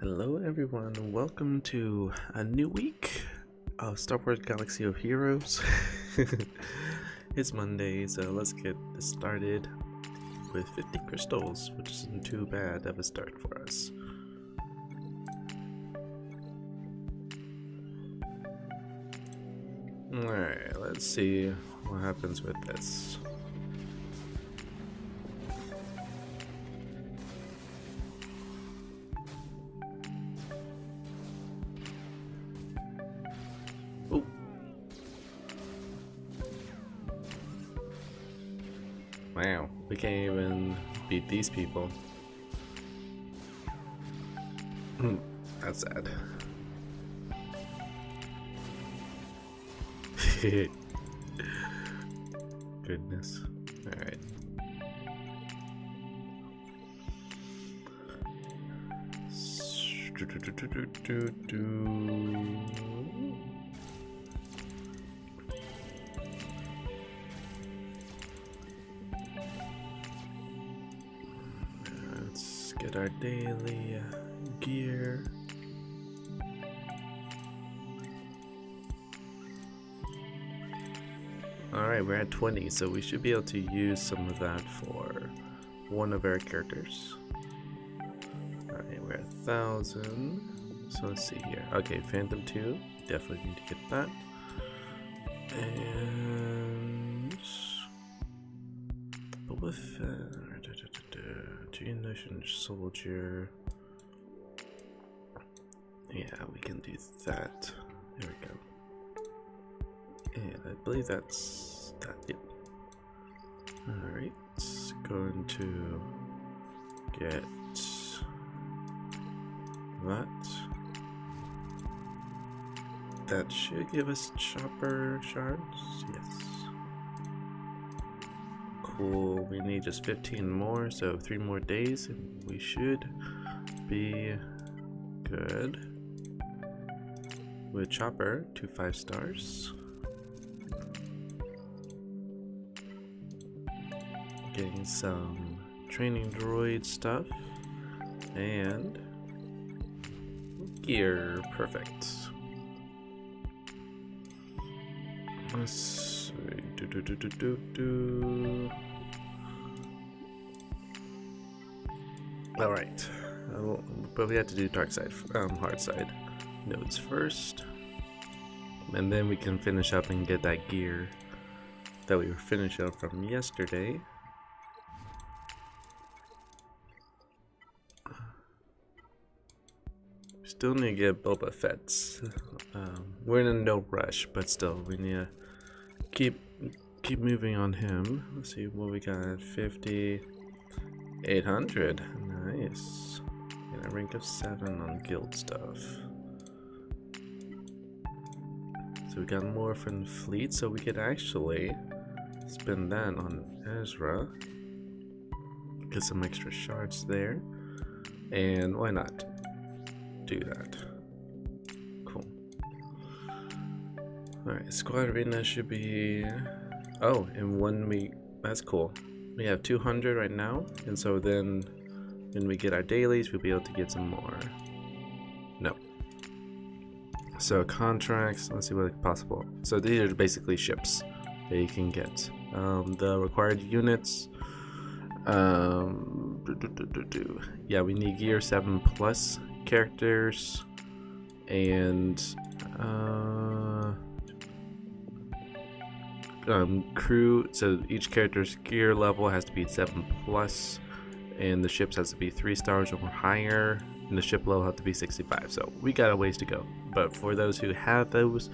Hello everyone, welcome to a new week of Star Wars Galaxy of Heroes. It's Monday, so let's get this started with 50 crystals, which isn't too bad of a start for us. Alright, let's see what happens with this. Oh. Wow, we can't even beat these people. That's sad. Goodness. Alright. Let's get our daily gear. Alright, we're at 20, so we should be able to use some of that for one of our characters. Alright, we're at 1,000. So let's see here. Okay, Phantom 2. Definitely need to get that. And but with Genotion Soldier. Yeah, we can do that. There we go. And I believe that's that. Yep. Alright, going to get that. That should give us chopper shards. Yes. Cool. We need just 15 more, so 3 more days, and we should be good. With chopper to 5 stars. Getting some training droid stuff and gear. Perfect. Let's see. All right, but we have to do dark side, hard side nodes first, and then we can finish up and get that gear that we were finishing up from yesterday. Still need to get Boba Fett's. We're in a no rush, but still, we need to keep moving on him. Let's see what we got. 50, 800. Nice. And a rank of 7 on guild stuff. So we got more from the fleet, so we could actually spend that on Ezra. Get some extra shards there. And why not do that? Cool. Alright, squad arena should be, oh, in 1 week. That's cool. We have 200 right now, and so then when we get our dailies, we'll be able to get some more. No. So contracts, let's see what's possible. So these are basically ships that you can get. The required units, yeah, we need gear 7 plus characters, and crew. So each character's gear level has to be 7 plus, and the ships has to be 3 stars or higher, and the ship level has to be 65. So we got a ways to go, but for those who have those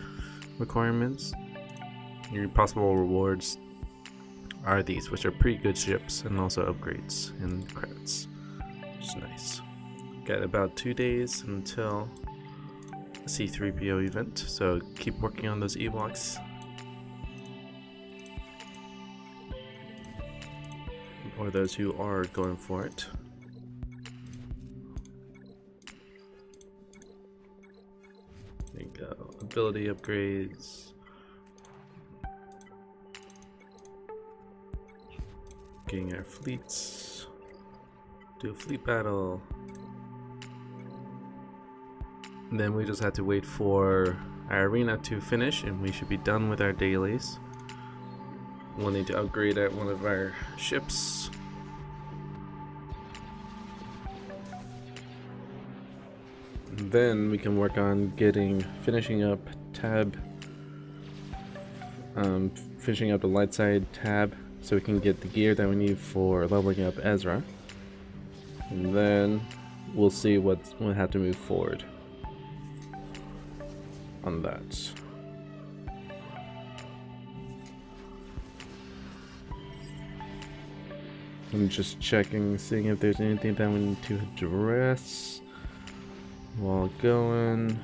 requirements, your possible rewards are these, which are pretty good ships and also upgrades and credits, which is nice. Got about 2 days until the C3PO event, so keep working on those Ewoks. Or those who are going for it. There you go. Ability upgrades. Getting our fleets. Do a fleet battle. And then we just have to wait for our arena to finish, and we should be done with our dailies. We'll need to upgrade at one of our ships. And then we can work on finishing up finishing up the light side tab, so we can get the gear that we need for leveling up Ezra. And then we'll see we'll have to move forward on that. I'm just checking, seeing if there's anything that we need to address while going.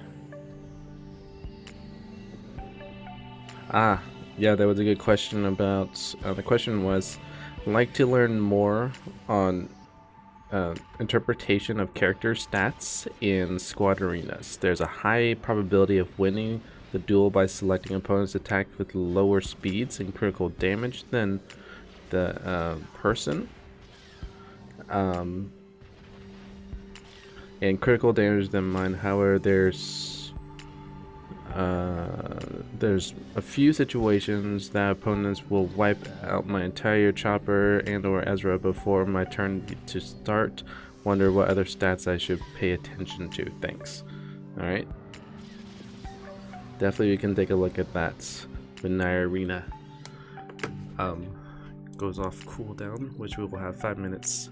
Yeah, that was a good question about, the question was, I'd like to learn more on interpretation of character stats in squad arenas. There's a high probability of winning the duel by selecting opponents attacked with lower speeds and critical damage than the person. And critical damage than mine. However, there's a few situations that opponents will wipe out my entire chopper and or Ezra before my turn to start. Wonder what other stats I should pay attention to. Thanks. Alright. Definitely we can take a look at that when our arena goes off cooldown, which we will have 5 minutes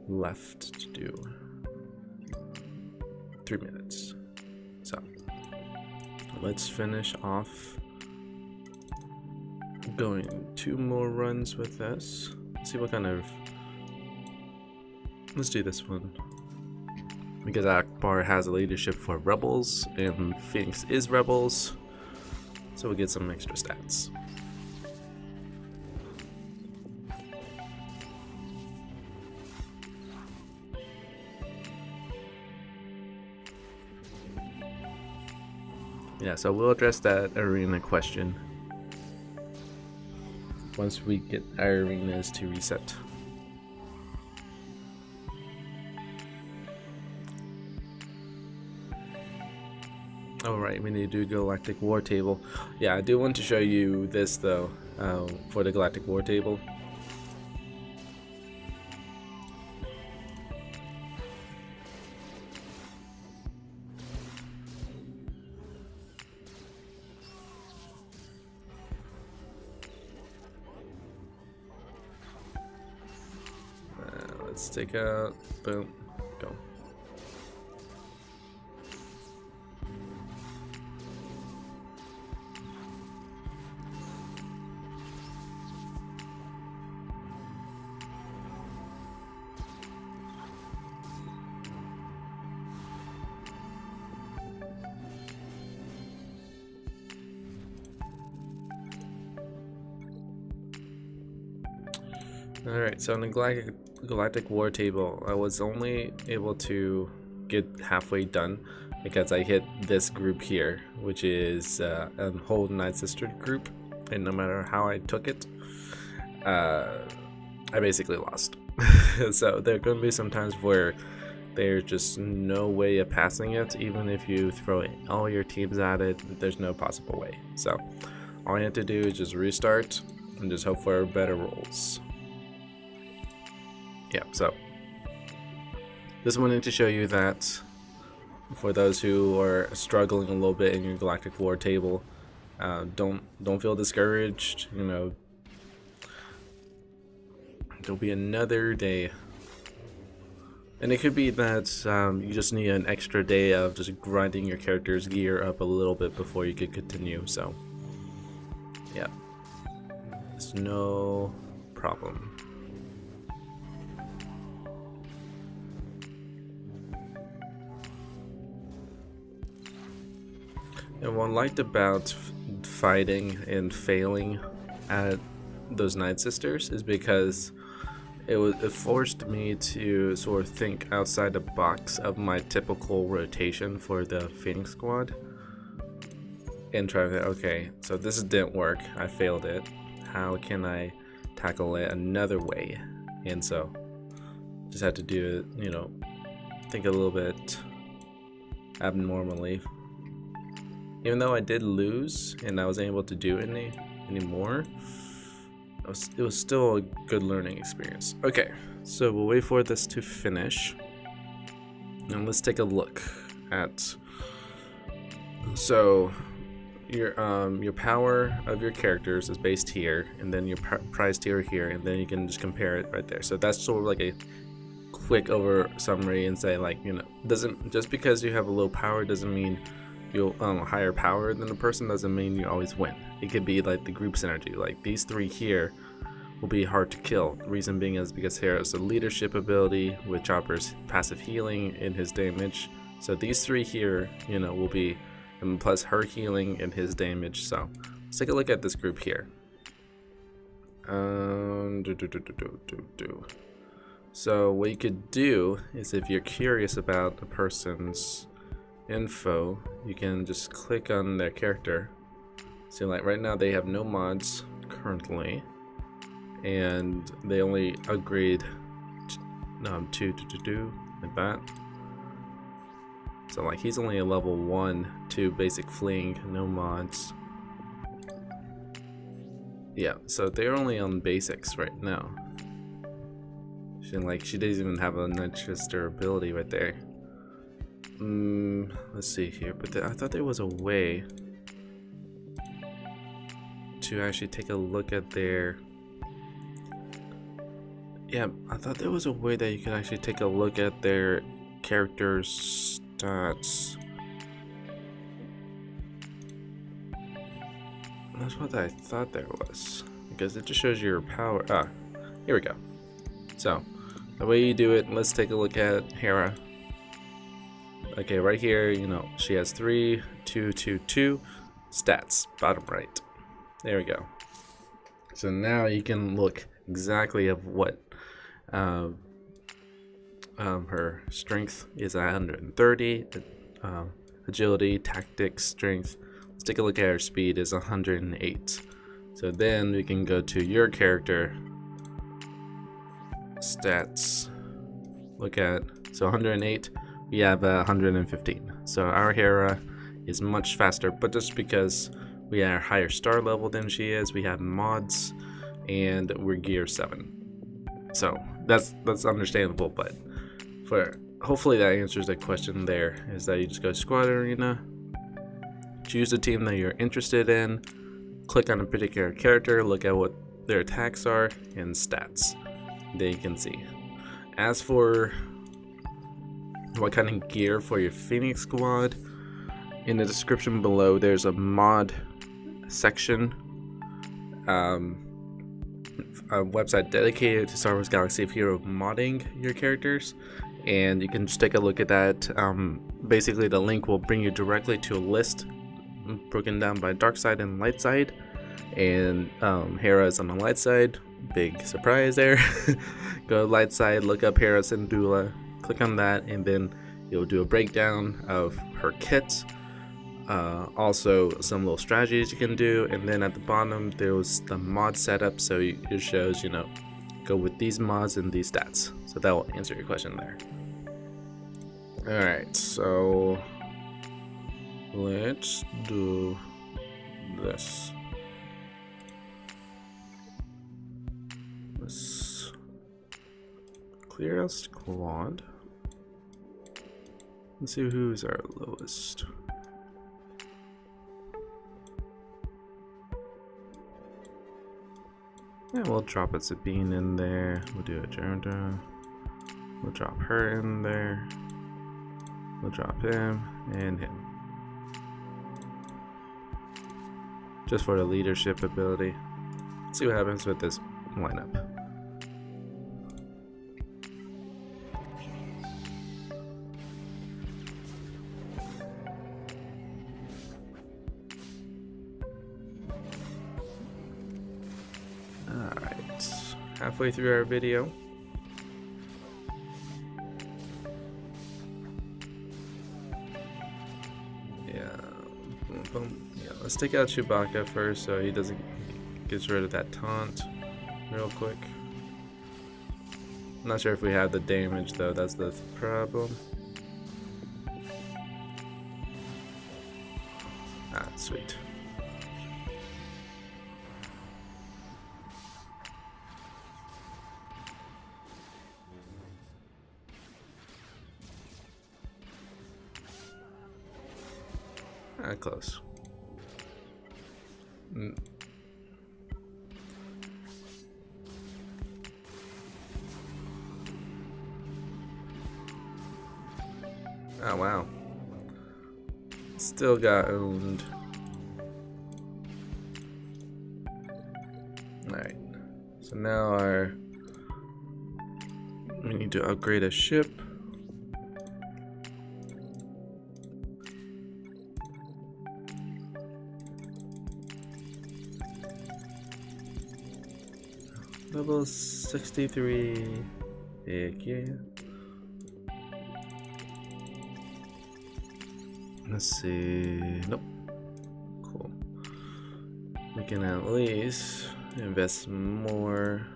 left to do. 3 minutes. So let's finish off going 2 more runs with this. Let's see what kind of, let's do this one because Akbar has a leadership for rebels and Phoenix is rebels, so we'll get some extra stats. Yeah, so we'll address that arena question once we get our arenas to reset. Alright, we need to do Galactic War Table. Yeah, I do want to show you this though, for the Galactic War Table. Let's take out, boom, go. Alright, so in the Galactic War Table, I was only able to get halfway done because I hit this group here, which is a whole Night Sister group, and no matter how I took it, I basically lost. So there are going to be some times where there's just no way of passing it. Even if you throw all your teams at it, there's no possible way. So all you have to do is just restart and just hope for better rolls. Yeah, so just wanted to show you that for those who are struggling a little bit in your Galactic War Table, don't feel discouraged. You know, there'll be another day, and it could be that you just need an extra day of just grinding your character's gear up a little bit before you could continue. So yeah, it's no problem. And what I liked about fighting and failing at those Night Sisters is because it forced me to sort of think outside the box of my typical rotation for the Phoenix squad and try to, okay, so this didn't work, I failed it, how can I tackle it another way? And so just had to do it, you know, think a little bit abnormally. Even though I did lose and I wasn't able to do any more, it was still a good learning experience. Okay, so we'll wait for this to finish. And let's take a look at. So your power of your characters is based here, and then your prize tier here, and then you can just compare it right there. So that's sort of like a quick over summary and say, like, you know, doesn't just because you have a low power doesn't mean you'll higher power than a person doesn't mean you always win. It could be like the group synergy. Like these three here will be hard to kill. The reason being is because here is a leadership ability with Chopper's passive healing and his damage. So these three here, you know, will be, and plus her healing and his damage. So let's take a look at this group here. So what you could do is, if you're curious about a person's info, you can just click on their character. So like right now they have no mods currently, and they only upgrade to like that. So like he's only a level 1, 2 basic fling, no mods. Yeah, so they're only on basics right now. She doesn't even have a Manchester ability right there. Let's see here, but I thought there was a way to actually take a look at their. Yeah, I thought there was a way that you could actually take a look at their characters' stats. That's what I thought there was, because it just shows your power. Ah, here we go. So the way you do it, let's take a look at Hera. Okay, right here, you know, she has 3, 2, 2, 2 stats, bottom right. There we go. So now you can look exactly of what her strength is at 130, agility, tactics, strength. Let's take a look at her speed is 108. So then we can go to your character stats. Look at, so 108. We have 115. So our Hera is much faster, but just because we are higher star level than she is, we have mods, and we're gear 7. So that's understandable, but for hopefully that answers the question there, is that you just go squad arena, choose the team that you're interested in, click on a particular character, look at what their attacks are and stats. Then you can see. As for what kind of gear for your Phoenix squad, in the description below there's a mod section, a website dedicated to Star Wars Galaxy of Heroes modding your characters, and you can just take a look at that. Basically the link will bring you directly to a list broken down by dark side and light side, and Hera is on the light side. Big surprise there. Go to light side, look up Hera Syndulla, click on that, and then it'll do a breakdown of her kit, also some little strategies you can do, and then at the bottom there's the mod setup, so it shows, you know, go with these mods and these stats. So that will answer your question there. Alright, so let's do this. Let's clear out squad. Let's see who's our lowest. Yeah, we'll drop a Sabine in there. We'll do a Gerda. We'll drop her in there. We'll drop him and him. Just for the leadership ability. Let's see what happens with this lineup. Alright, halfway through our video. Yeah, let's take out Chewbacca first so he doesn't get rid of that taunt real quick. I'm not sure if we have the damage though, that's the problem. Sweet. Close. Oh wow. Still got owned. Alright. So now we need to upgrade a ship. Level 63. Heck yeah. Let's see. Nope. Cool. We can at least invest more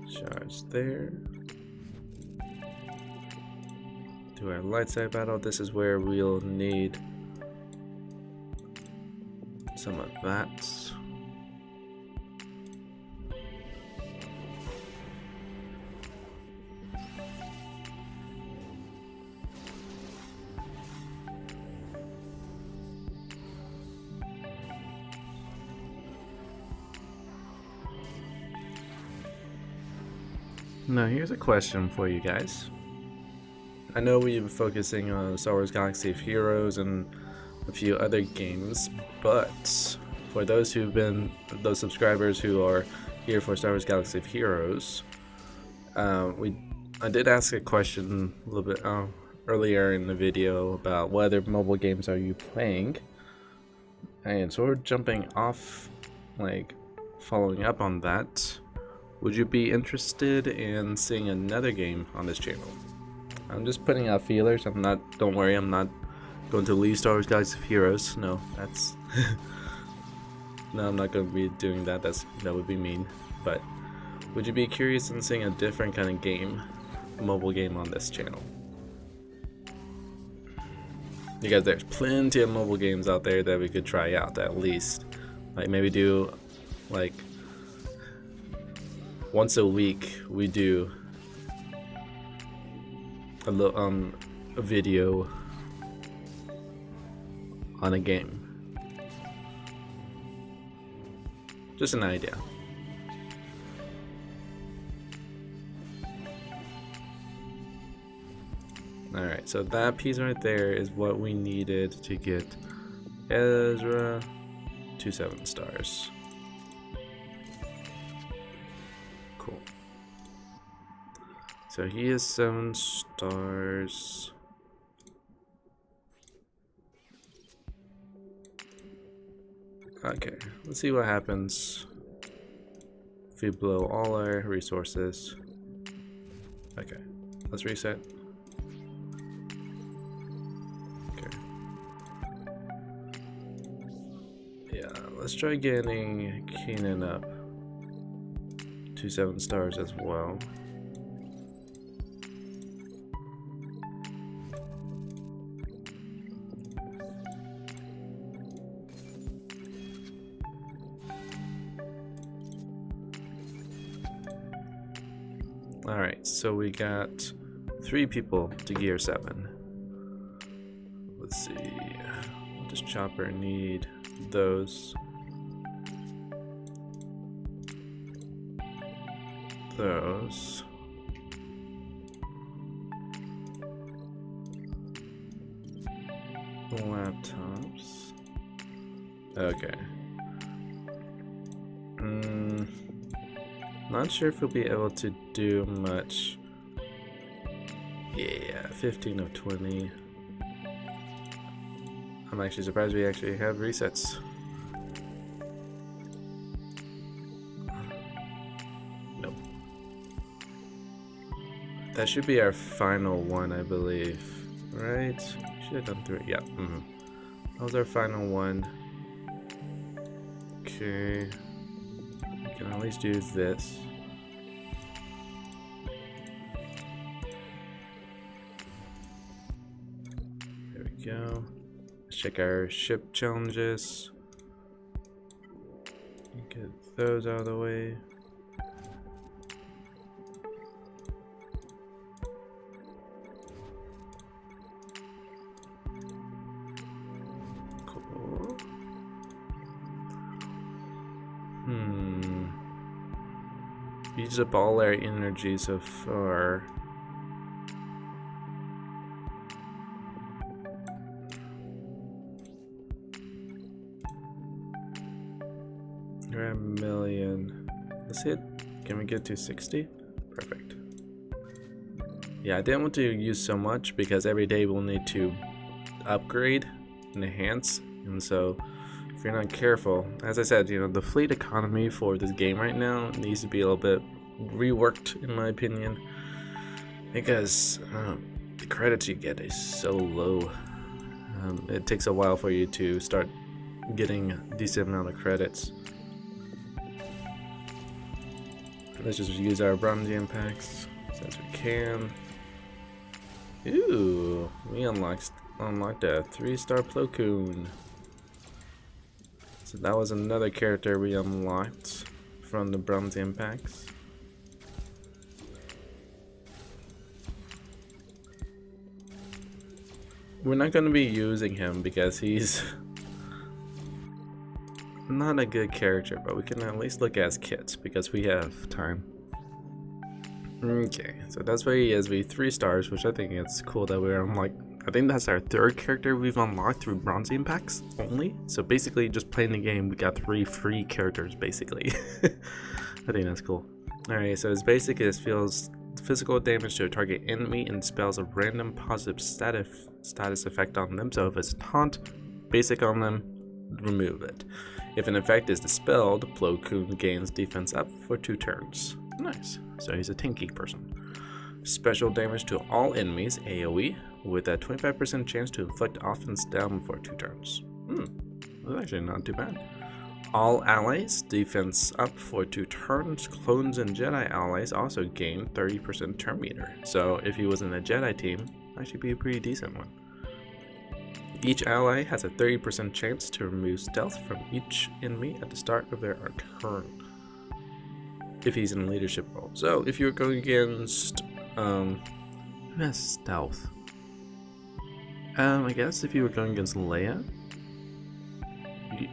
shards there. Do our light side battle. This is where we'll need some of that. Now here's a question for you guys. I know we've been focusing on Star Wars Galaxy of Heroes and a few other games, but for those subscribers who are here for Star Wars Galaxy of Heroes, I did ask a question a little bit earlier in the video about what other mobile games are you playing, and sort of jumping off, like following up on that. Would you be interested in seeing another game on this channel? I'm just putting out feelers. Don't worry, I'm not going to leave Star Wars Galaxy of Heroes. No, that's no, I'm not going to be doing that. That would be mean. But would you be curious in seeing a different kind of game, mobile game on this channel? Because there's plenty of mobile games out there that we could try out, at least. Like maybe do like once a week we do a video on a game. Just an idea. Alright, so that piece right there is what we needed to get Ezra to 7 stars. Cool. So he is 7 stars. Okay, let's see what happens if we blow all our resources. Okay, let's reset. Okay. Yeah, let's try getting Keenan up to 7 stars as well. Alright, so we got 3 people to gear 7. Let's see. Does Chopper need those? Those. Laptops. Okay. Not sure if we'll be able to do much. Yeah, 15 of 20. I'm actually surprised we actually have resets. Nope. That should be our final one, I believe. Right? Should have done 3. Yeah. That was our final one. Okay. We can at least do this. There we go. Let's check our ship challenges. Get those out of the way. Cool. Used up all our energy so far. We're at 1,000,000. Let's hit. Can we get to 60? Perfect. Yeah, I didn't want to use so much because every day we'll need to upgrade and enhance, and so if you're not careful, as I said, you know, the fleet economy for this game right now needs to be a little bit reworked, in my opinion, because the credits you get is so low. It takes a while for you to start getting a decent amount of credits. Let's just use our bronze impacts since we can. Ooh, we unlocked a 3-star Plo Koon. So that was another character we unlocked from the bronze impacts. We're not going to be using him because he's not a good character, but we can at least look as kits because we have time. Okay, so that's where he is. We 3 stars, which I think it's cool that we're unlocked. I think that's our 3rd character we've unlocked through bronze impacts only. So basically, just playing the game, we got 3 free characters basically. I think that's cool. Alright, so it's basically this feels physical damage to a target enemy and spells a random positive status effect on them. So if it's taunt, basic on them, remove it. If an effect is dispelled, Plo Koon gains defense up for 2 turns. Nice. So he's a tanky person. Special damage to all enemies, AoE, with a 25% chance to inflict offense down for 2 turns. That's actually not too bad. All allies, defense up for 2 turns. Clones and Jedi allies also gain 30% turn meter. So if he was in a Jedi team, that should be a pretty decent one. Each ally has a 30% chance to remove stealth from each enemy at the start of their turn, if he's in a leadership role. So if you're going against who has stealth? I guess if you were going against Leia,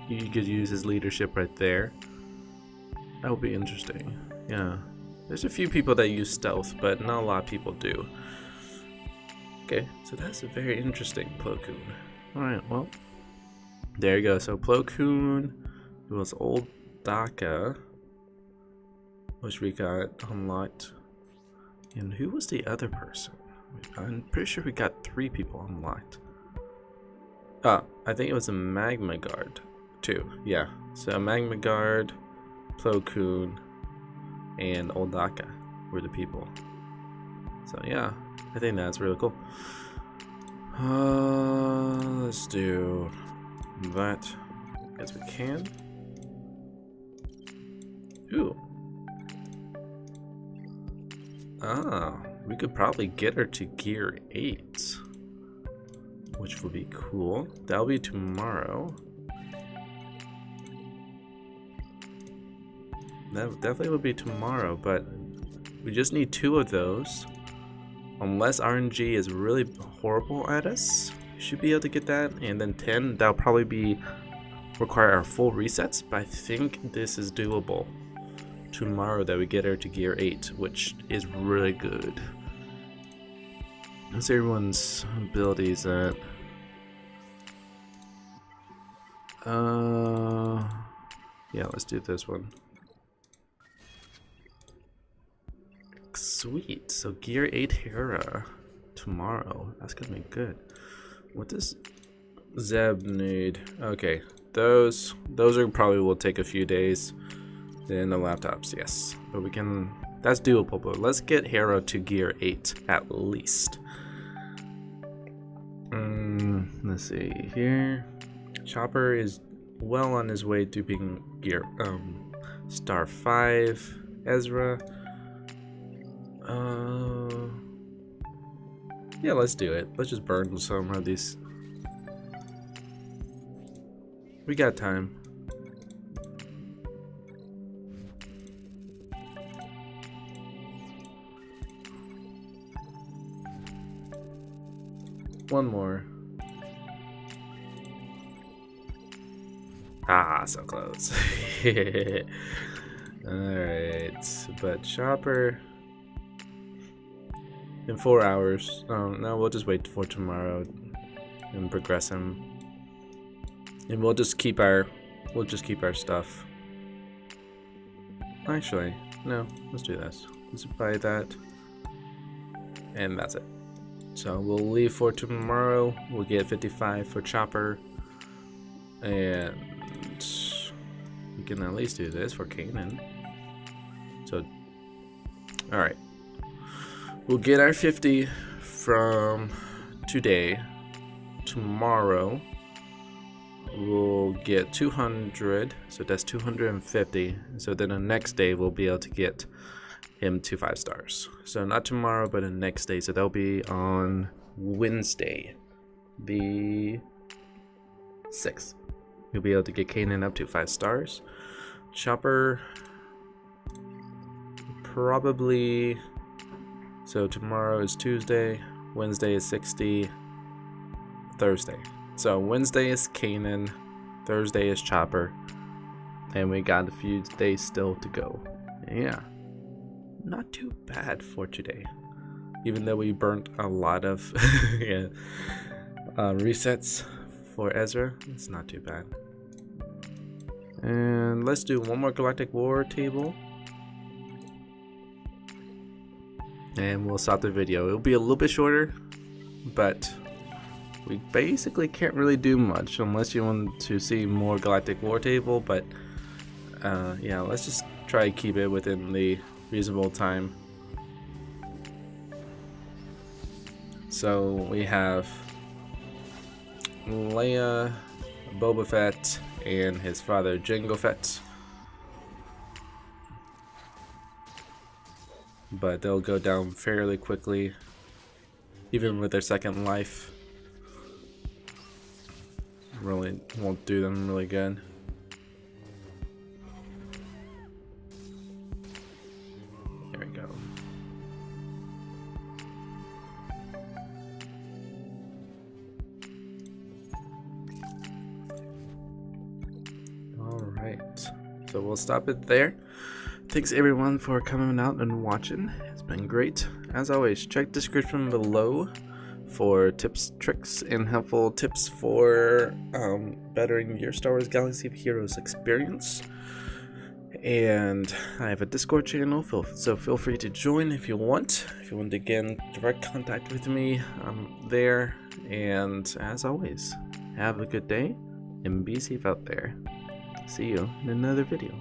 you could use his leadership right there. That would be interesting. Yeah, there's a few people that use stealth, but not a lot of people do. Okay, so that's a very interesting Plo Koon. Alright, well, there you go. So Plo Koon was Old Daka, which we got unlocked. And who was the other person? I'm pretty sure we got 3 people unlocked. I think it was a Magma Guard too. Yeah, so Magma Guard, Plo Koon, and Old Daka were the people. So yeah, I think that's really cool. Let's do that as we can. Ooh. We could probably get her to gear 8, which would be cool. That'll be tomorrow. That definitely will be tomorrow, but we just need 2 of those. Unless RNG is really horrible at us, we should be able to get that. And then 10, that'll probably require our full resets, but I think this is doable tomorrow that we get her to gear 8, which is really good. Let's see everyone's abilities at. Yeah, let's do this one. Sweet. So gear 8 Hera tomorrow. That's gonna be good. What does Zeb need? Okay, those are probably will take a few days. Then the laptops, yes, but we can. That's doable. But let's get Hera to gear 8 at least. Let's see here. Chopper is well on his way to being gear star 5. Ezra. Yeah, let's do it. Let's just burn some of these. We got time. One more. Ah, so close. Alright, but Chopper in 4 hours. Oh, no, we'll just wait for tomorrow and progress him. And we'll just keep our stuff. Actually, no, let's do this. Let's buy that. And that's it. So we'll leave for tomorrow. We'll get 55 for Chopper. And we can at least do this for Kanan. So, alright. We'll get our 50 from today. Tomorrow, we'll get 200. So that's 250. So then the next day, we'll be able to get him to 5 stars. So not tomorrow, but the next day. So that'll be on Wednesday, the 6th. You'll be able to get Kanan up to 5 stars. Chopper, probably. So tomorrow is Tuesday, Wednesday is 60, Thursday. So Wednesday is Kanan, Thursday is Chopper, and we got a few days still to go. Yeah, not too bad for today. Even though we burnt a lot of resets for Ezra, it's not too bad. And let's do one more Galactic War table. And we'll stop the video. It'll be a little bit shorter, but we basically can't really do much unless you want to see more Galactic War table. But yeah, let's just try to keep it within the reasonable time. So we have Leia, Boba Fett, and his father Jango Fett. But they'll go down fairly quickly, even with their second life. Really won't do them really good. There we go. Alright, so we'll stop it there. Thanks everyone for coming out and watching. It's been great. As always, check the description below for tips, tricks, and helpful tips for bettering your Star Wars Galaxy of Heroes experience. And I have a Discord channel, so feel free to join if you want. If you want to get in direct contact with me, I'm there. And as always, have a good day and be safe out there. See you in another video.